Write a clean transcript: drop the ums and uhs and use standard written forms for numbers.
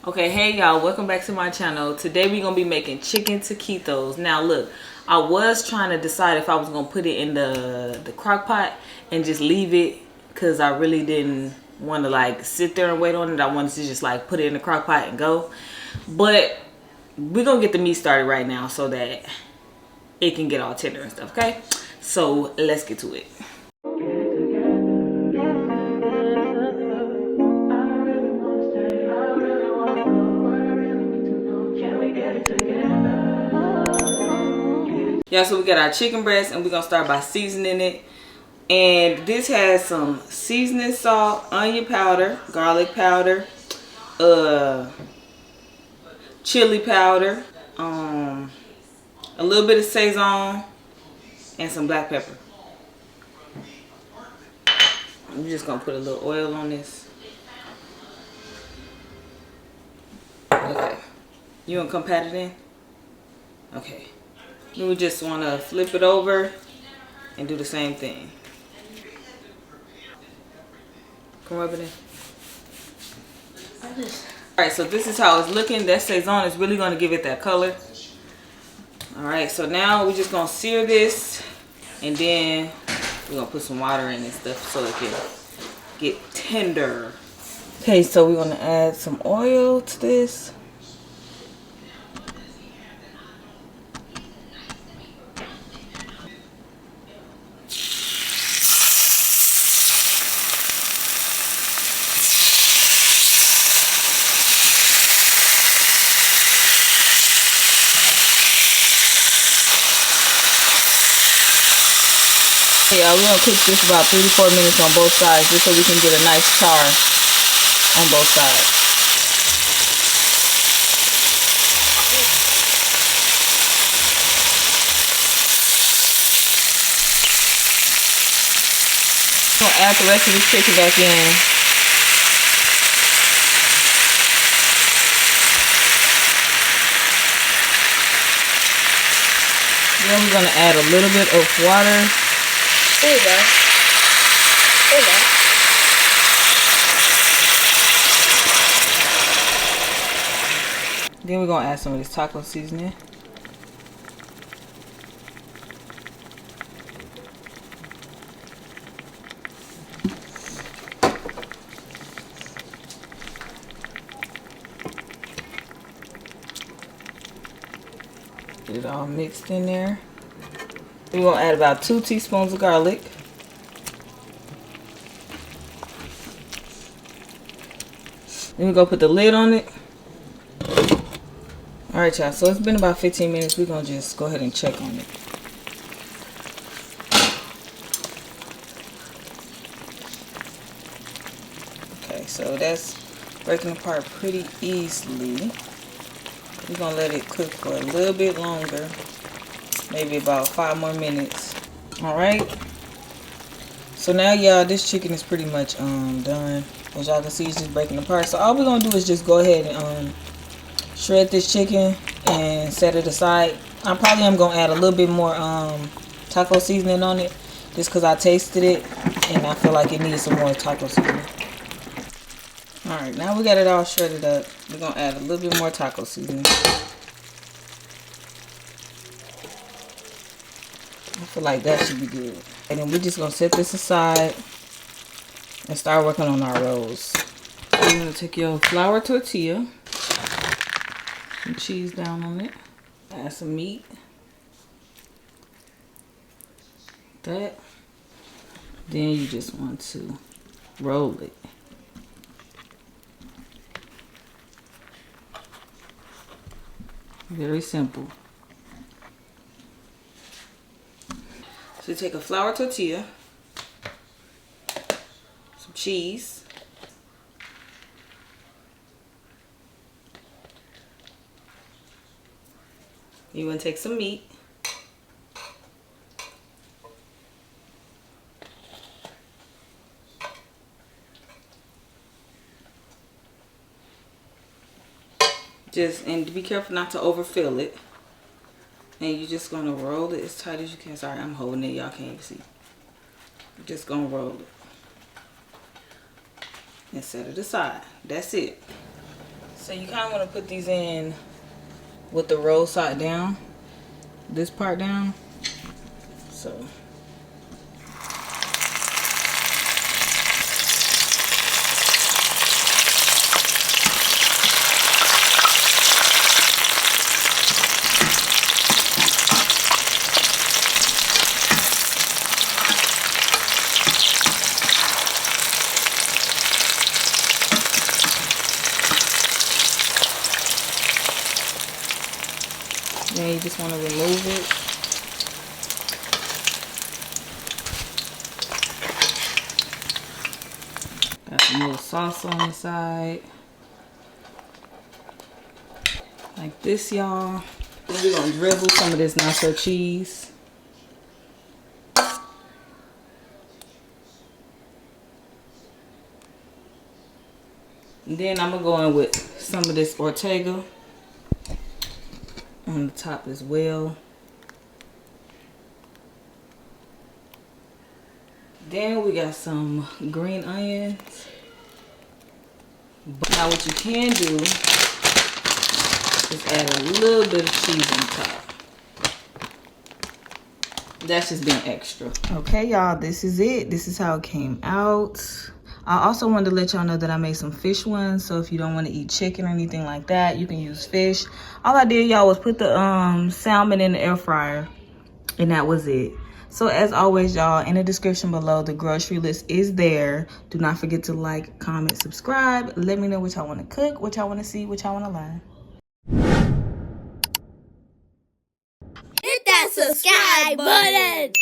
Okay, hey y'all, welcome back to my channel. Today we're gonna be making chicken taquitos. Now look, I was trying to decide if I was gonna put it in the crock pot and just leave it, because I really didn't want to like sit there and wait on it. I wanted to just like put it in the crock pot and go. But we're gonna get the meat started right now so that it can get all tender and stuff. Okay, so let's get to it. Yeah, so we got our chicken breast and we're gonna start by seasoning it. And this has some seasoning salt, onion powder, garlic powder, chili powder, a little bit of Sazon, and some black pepper. I'm just gonna put a little oil on this. Okay. You gonna come pat it in? Okay. Then we just wanna flip it over and do the same thing. Come rub it in. Alright, so this is how it's looking. That Sazon is really gonna give it that color. Alright, so now we're just gonna sear this and then we're gonna put some water in and stuff so it can get tender. Okay, so we're gonna add some oil to this. Yeah, we're gonna cook this about 3 to 4 minutes on both sides just so we can get a nice char on both sides. I'm gonna add the rest of this chicken back in. Then we're gonna add a little bit of water. There you go. There you go. Then we're gonna add some of this taco seasoning. Get it all mixed in there. We're gonna add about 2 teaspoons of garlic. Then we're gonna put the lid on it. Alright y'all, so it's been about 15 minutes. We're gonna just go ahead and check on it. Okay, so that's breaking apart pretty easily. We're gonna let it cook for a little bit longer. Maybe about 5 more minutes. Alright. So now y'all, this chicken is pretty much done. As y'all can see, it's just breaking apart. So all we're gonna do is just go ahead and shred this chicken and set it aside. I probably am gonna add a little bit more taco seasoning on it, just because I tasted it and I feel like it needs some more taco seasoning. Alright, now we got it all shredded up. We're gonna add a little bit more taco seasoning. I feel like that should be good. And then we're just gonna set this aside and start working on our rolls. So you're gonna take your flour tortilla, some cheese down on it, add some meat, that. Then you just want to roll it. Very simple. So you take a flour tortilla, some cheese, you want to take some meat, and be careful not to overfill it. And you're just gonna roll it as tight as you can. Sorry, I'm holding it, y'all can't even see. You're just gonna roll it and set it aside. That's it. So you kind of want to put these in with the roll side down, this part down. So then you just want to remove it. Got some little sauce on the side. Like this, y'all. Then we're going to drizzle some of this nacho cheese. And then I'm going to go in with some of this Ortega on the top as well. Then we got some green onions. But now what you can do is add a little bit of cheese on top. That's just being extra. Okay, y'all, this is it. This is how it came out. I also wanted to let y'all know that I made some fish ones. So if you don't want to eat chicken or anything like that, you can use fish. All I did, y'all, was put the salmon in the air fryer. And that was it. So as always, y'all, in the description below, the grocery list is there. Do not forget to like, comment, subscribe. Let me know what y'all want to cook, what y'all want to see, what y'all want to learn. Hit that subscribe button.